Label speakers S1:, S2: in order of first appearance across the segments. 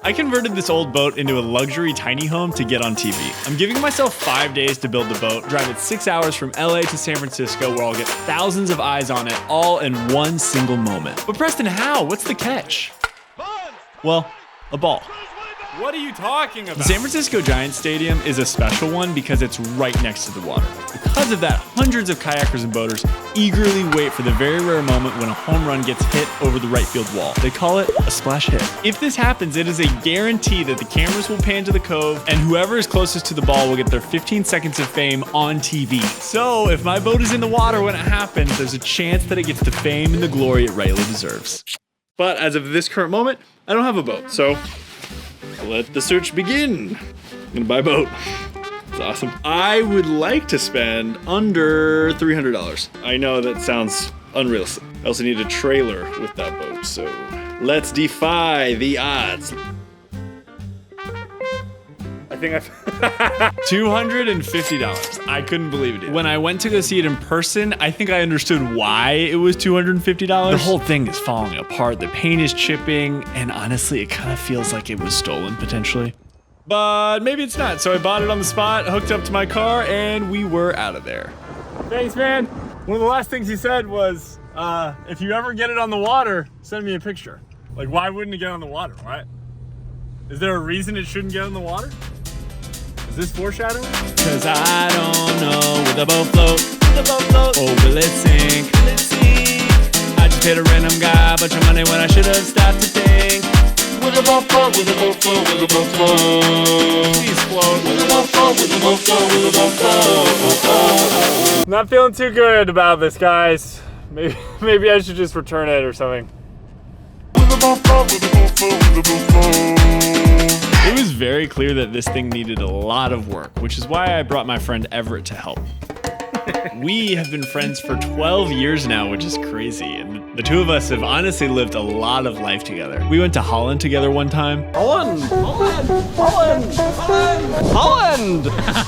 S1: I converted this old boat into a luxury tiny home to get on TV. I'm giving myself 5 days to build the boat, drive it 6 hours from LA to San Francisco where I'll get thousands of eyes on it all in one single moment. But Preston, how? What's the catch? Well, a ball.
S2: What are you talking about?
S1: The San Francisco Giants Stadium is a special one because it's right next to the water. Because of that, hundreds of kayakers and boaters eagerly wait for the very rare moment when a home run gets hit over the right field wall. They call it a splash hit. If this happens, it is a guarantee that the cameras will pan to the cove and whoever is closest to the ball will get their 15 seconds of fame on TV. So if my boat is in the water when it happens, there's a chance that it gets the fame and the glory it rightly deserves. But as of this current moment, I don't have a boat, so let the search begin. I'm gonna buy a boat. It's awesome. I would like to spend under $300. I know that sounds unrealistic. I also need a trailer with that boat, so let's defy the odds. I think I've $250. I couldn't believe it. When I went to go see it in person, I think I understood why it was $250. The whole thing is falling apart. The paint is chipping, and honestly, it kind of feels like it was stolen potentially. But maybe it's not. So I bought it on the spot, hooked up to my car, and we were out of there.
S2: Thanks, man. One of the last things he said was, if you ever get it on the water, send me a picture. Like, why wouldn't it get on the water, right? Is there a reason it shouldn't get on the water? Is this foreshadowing?
S1: Cause I don't know, will the boat float, or will it sink? I just paid a random guy a bunch of money when I should have stopped to think. Will the boat float, will the boat float, will the boat float? Please float. Will the boat float, will the boat float, will the boat float?
S2: Not feeling too good about this, guys. Maybe I should just return it or something.
S1: Will the boat float, will the boat float, will the boat float? It was very clear that this thing needed a lot of work, which is why I brought my friend Everett to help. We have been friends for 12 years now, which is crazy, and the two of us have honestly lived a lot of life together. We went to Holland together one time.
S2: Holland!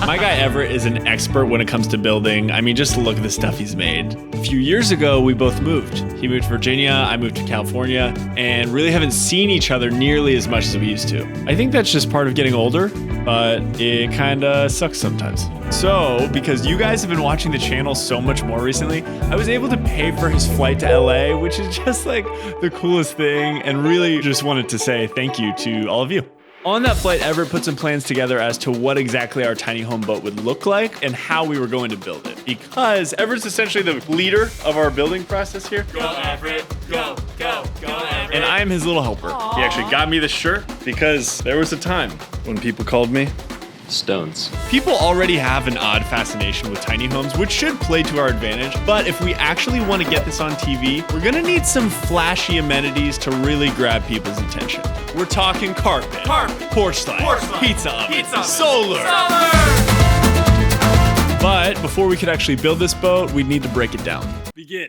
S1: My guy Everett is an expert when it comes to building. I mean, just look at the stuff he's made. A few years ago, we both moved. He moved to Virginia, I moved to California, and really haven't seen each other nearly as much as we used to. I think that's just part of getting older, but it kinda sucks sometimes. So, because you guys have been watching the channel so much more recently, I was able to pay for his flight to LA, which is just like the coolest thing, and really just wanted to say thank you to all of you. On that flight, Everett put some plans together as to what exactly our tiny home boat would look like and how we were going to build it. Because Everett's essentially the leader of our building process here.
S3: Go Everett, go Everett.
S1: And I am his little helper. Aww. He actually got me the shirt because there was a time when people called me
S4: Stones.
S1: People already have an odd fascination with tiny homes, which should play to our advantage. But if we actually want to get this on TV, we're gonna need some flashy amenities to really grab people's attention. We're talking carpet, porch light, pizza oven, solar. But before we could actually build this boat, we'd need to break it down.
S2: Begin.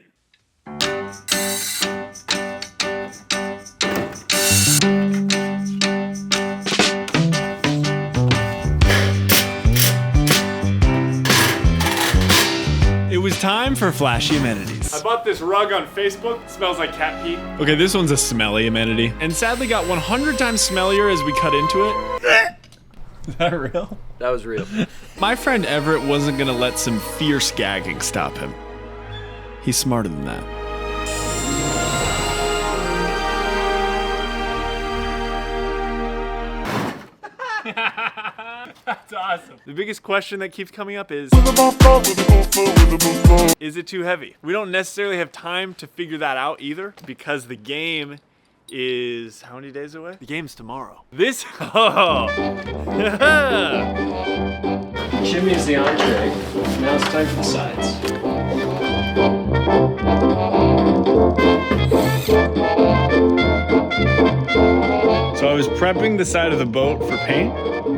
S1: It was time for flashy amenities.
S2: I bought this rug on Facebook. It smells like cat pee.
S1: Okay, this one's a smelly amenity. And sadly got 100 times smellier as we cut into it. Is that real?
S4: That was real.
S1: My friend Everett wasn't gonna let some fierce gagging stop him. He's smarter than that.
S2: That's awesome.
S1: The biggest question that keeps coming up is it too heavy? We don't necessarily have time to figure that out either because the game is how many days away? The game's tomorrow. This, oh.
S4: Chimney is the entree. Now it's time for the sides.
S1: So I was prepping the side of the boat for paint,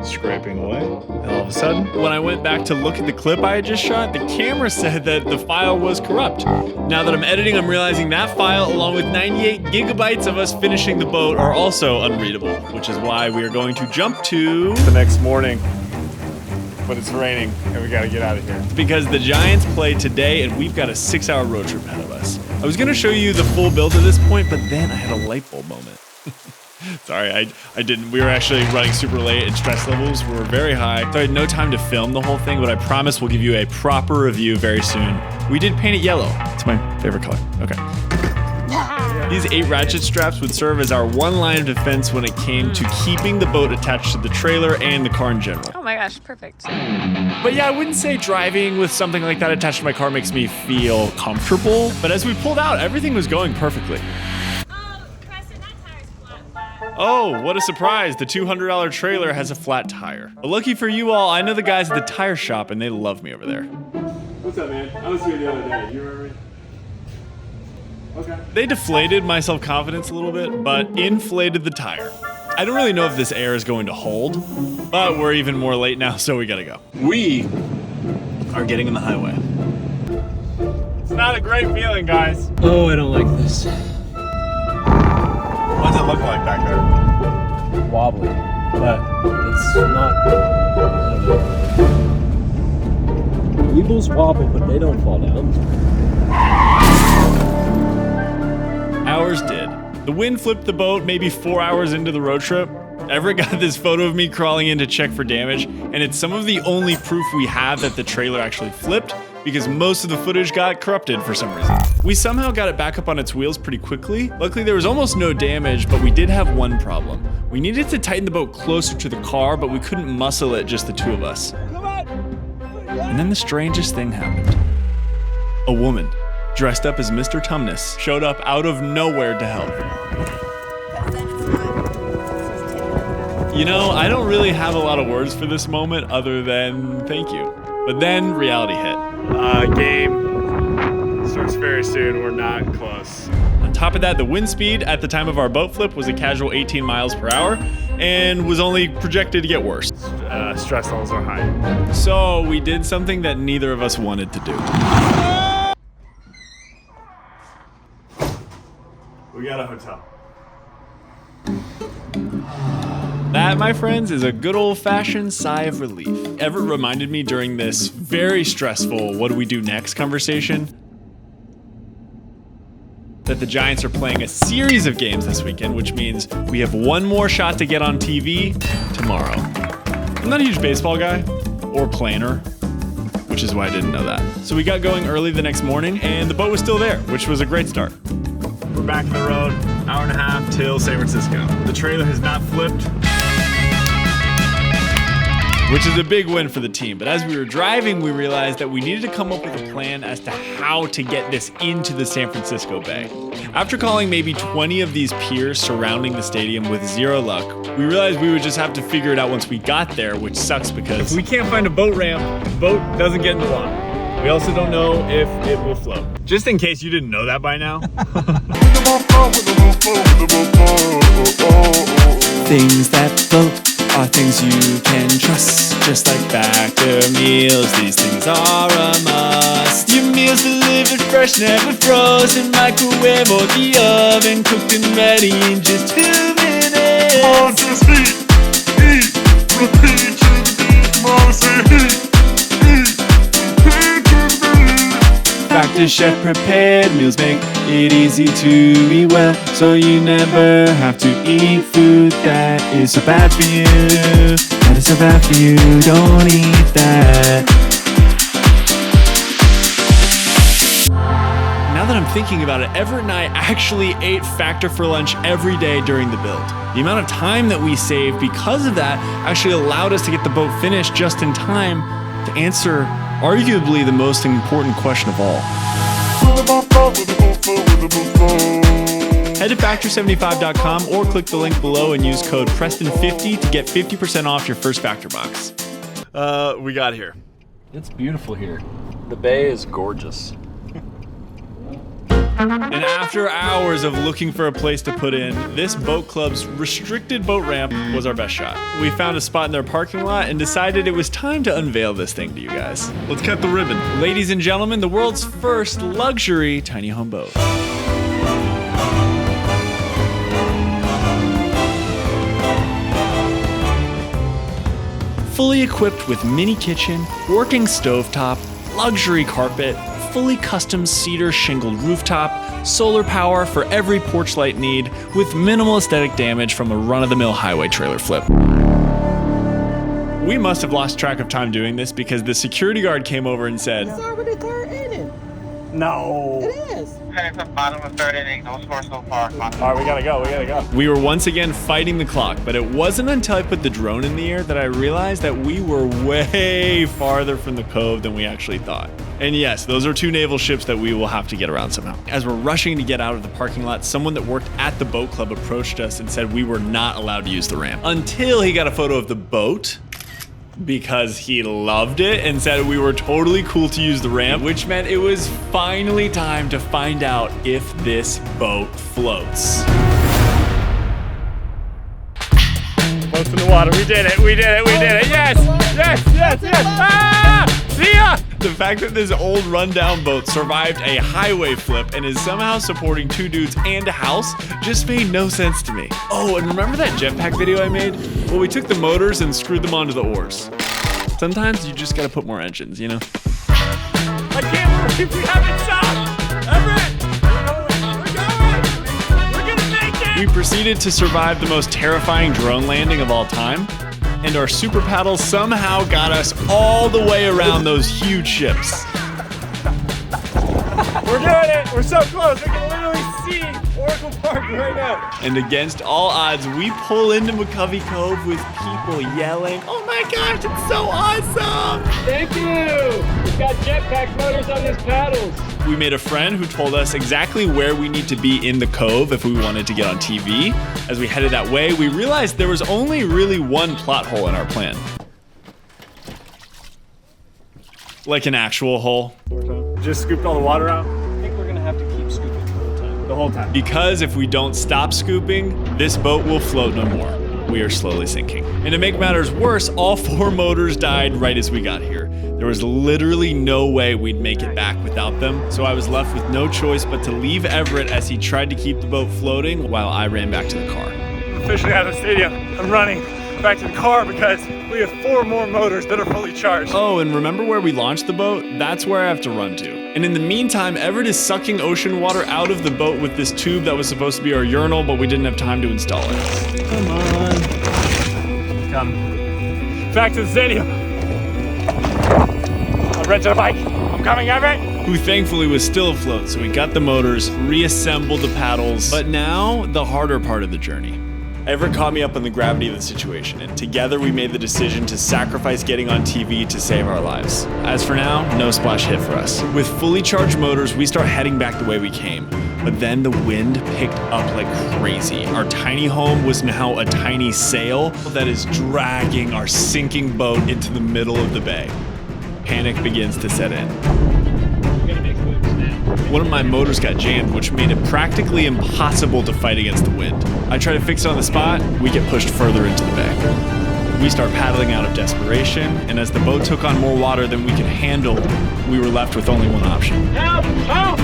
S1: scraping away, and all of a sudden, when I went back to look at the clip I had just shot, the camera said that the file was corrupt. Now that I'm editing, I'm realizing that file, along with 98 gigabytes of us finishing the boat, are also unreadable, which is why we are going to jump to
S2: the next morning, but it's raining and we gotta get out of here.
S1: Because the Giants play today and we've got a 6-hour road trip ahead of us. I was gonna show you the full build at this point, but then I had a light bulb moment. Sorry, I didn't. We were actually running super late and stress levels were very high. So I had no time to film the whole thing, but I promise we'll give you a proper review very soon. We did paint it yellow. It's my favorite color. Okay. These 8 ratchet straps would serve as our one line of defense when it came to keeping the boat attached to the trailer and the car in general.
S5: Oh my gosh, perfect.
S1: But yeah, I wouldn't say driving with something like that attached to my car makes me feel comfortable. But as we pulled out, everything was going perfectly.
S3: Oh, Preston, that tire's flat.
S1: Oh, what a surprise. The $200 trailer has a flat tire. But lucky for you all, I know the guys at the tire shop and they love me over there.
S2: What's up, man? I was here the other day. You remember me? Okay.
S1: They deflated my self-confidence a little bit, but inflated the tire. I don't really know if this air is going to hold, but we're even more late now, so we gotta go. We are getting in the highway.
S2: It's not a great feeling, guys.
S4: Oh, I don't like this.
S2: What does it look like back there?
S4: Wobbly, but it's not. I don't know. Weebles wobble, but they don't fall down.
S1: Ours did. The wind flipped the boat maybe 4 hours into the road trip. Everett got this photo of me crawling in to check for damage, and it's some of the only proof we have that the trailer actually flipped, because most of the footage got corrupted for some reason. We somehow got it back up on its wheels pretty quickly. Luckily, there was almost no damage, but we did have one problem. We needed to tighten the boat closer to the car, but we couldn't muscle it just the two of us. And then the strangest thing happened. A woman, dressed up as Mr. Tumnus, showed up out of nowhere to help. You know, I don't really have a lot of words for this moment other than thank you. But then reality hit.
S2: Game starts very soon. We're not close.
S1: On top of that, the wind speed at the time of our boat flip was a casual 18 miles per hour and was only projected to get worse.
S2: Stress levels are high.
S1: So we did something that neither of us wanted to do.
S2: We got a hotel.
S1: That, my friends, is a good old-fashioned sigh of relief. Everett reminded me during this very stressful what do we do next conversation that the Giants are playing a series of games this weekend, which means we have one more shot to get on TV tomorrow. I'm not a huge baseball guy or planner, which is why I didn't know that. So we got going early the next morning and the boat was still there, which was a great start.
S2: We're back on the road, hour and a half till San Francisco. The trailer has not flipped,
S1: which is a big win for the team. But as we were driving, we realized that we needed to come up with a plan as to how to get this into the San Francisco Bay. After calling maybe 20 of these piers surrounding the stadium with zero luck, we realized we would just have to figure it out once we got there, which sucks because
S2: we can't find a boat ramp. The boat doesn't get in the water. We also don't know if it will float. Just in case you didn't know that by now.
S1: things that float are things you can trust. Just like Factor meals, these things are a must. Your meals delivered fresh, never frozen. Microwave or the oven, cooked and ready in just 2 minutes.
S6: On just eat, repeat to the beat. Mama say eat, repeat to the beat.
S1: Factor chef prepared meals make it easy to eat well, so you never have to eat food that is so bad for you. That is so bad for you, don't eat that. Now that I'm thinking about it, Everett and I actually ate Factor for lunch every day during the build. The amount of time that we saved because of that actually allowed us to get the boat finished just in time to answer arguably the most important question of all. Head to Factor75.com or click the link below and use code Preston50 to get 50% off your first Factor box. We got here.
S4: It's beautiful here. The bay is gorgeous.
S1: And after hours of looking for a place to put in, this boat club's restricted boat ramp was our best shot. We found a spot in their parking lot and decided it was time to unveil this thing to you guys.
S2: Let's cut the ribbon.
S1: Ladies and gentlemen, the world's first luxury tiny home boat. Fully equipped with mini kitchen, working stovetop, luxury carpet, fully custom cedar shingled rooftop, solar power for every porch light need, with minimal aesthetic damage from a run-of-the-mill highway trailer flip. We must have lost track of time doing this because the security guard came over and said,
S5: It's already third inning.
S2: No.
S5: It is.
S7: It's the bottom of third inning. No score so far.
S2: All right, we gotta go.
S1: We were once again fighting the clock, but it wasn't until I put the drone in the air that I realized that we were way farther from the cove than we actually thought. And yes, those are 2 naval ships that we will have to get around somehow. As we're rushing to get out of the parking lot, someone that worked at the boat club approached us and said we were not allowed to use the ramp until he got a photo of the boat, because he loved it and said we were totally cool to use the ramp, which meant it was finally time to find out if this boat floats.
S2: Boat's in the water. We did it. Yes. Ah! See ya!
S1: The fact that this old rundown boat survived a highway flip and is somehow supporting 2 dudes and a house just made no sense to me. Oh, and remember that jetpack video I made? Well, we took the motors and screwed them onto the oars. Sometimes you just gotta put more engines, you know?
S2: I can't believe we haven't stopped! Everett! We're gonna make it!
S1: We proceeded to survive the most terrifying drone landing of all time, and our super paddles somehow got us all the way around those huge ships.
S2: We're doing it! We're so close! We can literally see Oracle Park right now!
S1: And against all odds, we pull into McCovey Cove with people yelling, "Oh my gosh, it's so awesome!"
S4: Thank you! We've got jetpack motors on these paddles.
S1: We made a friend who told us exactly where we need to be in the cove if we wanted to get on TV. As we headed that way, we realized there was only really one plot hole in our plan. Like an actual hole.
S2: Just scooped all the water out
S4: I think we're gonna have to keep scooping
S2: the whole time.
S1: Because if we don't stop scooping, this boat will float no more. We are slowly sinking. And to make matters worse, all 4 motors died right as we got here. There was literally no way we'd make it back without them, so I was left with no choice but to leave Everett as he tried to keep the boat floating while I ran back to the car.
S2: Officially out of the stadium. I'm running back to the car because we have 4 more motors that are fully charged.
S1: Oh, and remember where we launched the boat? That's where I have to run to. And in the meantime, Everett is sucking ocean water out of the boat with this tube that was supposed to be our urinal, but we didn't have time to install it.
S2: Come on. Come. Back to the stadium. I rented a bike. I'm coming, Everett.
S1: Who thankfully was still afloat, so we got the motors, reassembled the paddles. But now, the harder part of the journey. Everett caught me up on the gravity of the situation, and together we made the decision to sacrifice getting on TV to save our lives. As for now, no splash hit for us. With fully charged motors, we start heading back the way we came. But then the wind picked up like crazy. Our tiny home was now a tiny sail that is dragging our sinking boat into the middle of the bay. Panic begins to set in. One of my motors got jammed, which made it practically impossible to fight against the wind. I try to fix it on the spot, we get pushed further into the bay. We start paddling out of desperation, and as the boat took on more water than we could handle, we were left with only one option.
S4: Help! Help!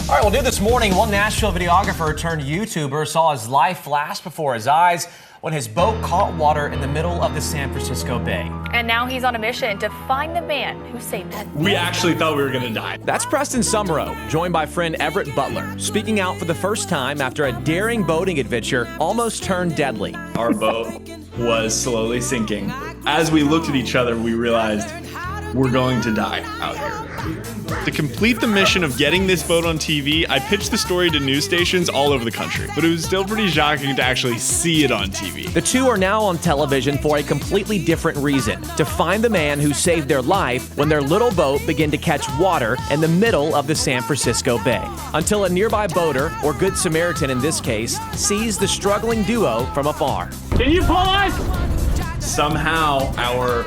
S8: All right, well, new this morning, one Nashville videographer turned YouTuber saw his life flash before his eyes when his boat caught water in the middle of the San Francisco Bay.
S3: And now he's on a mission to find the man who saved him.
S1: We actually thought we were gonna die.
S8: That's Preston Summerow, joined by friend Everett Butler, speaking out for the first time after a daring boating adventure almost turned deadly.
S1: Our boat was slowly sinking. As we looked at each other, we realized we're going to die out here. To complete the mission of getting this boat on TV, I pitched the story to news stations all over the country, but it was still pretty shocking to actually see it on TV.
S8: The two are now on television for a completely different reason, to find the man who saved their life when their little boat began to catch water in the middle of the San Francisco Bay. Until a nearby boater, or Good Samaritan in this case, sees the struggling duo from afar.
S2: Can you pull us?
S1: Somehow our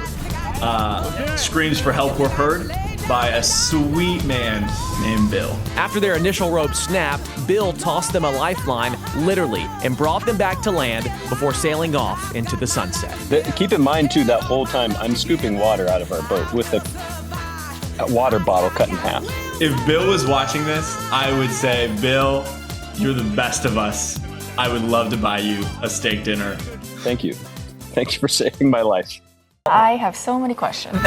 S1: screams for help were heard by a sweet man named Bill.
S8: After their initial rope snapped, Bill tossed them a lifeline, literally, and brought them back to land before sailing off into the sunset.
S9: Keep in mind, too, that whole time I'm scooping water out of our boat with a water bottle cut in half.
S1: If Bill was watching this, I would say, Bill, you're the best of us. I would love to buy you a steak dinner.
S9: Thank you. Thank you for saving my life.
S3: I have so many questions.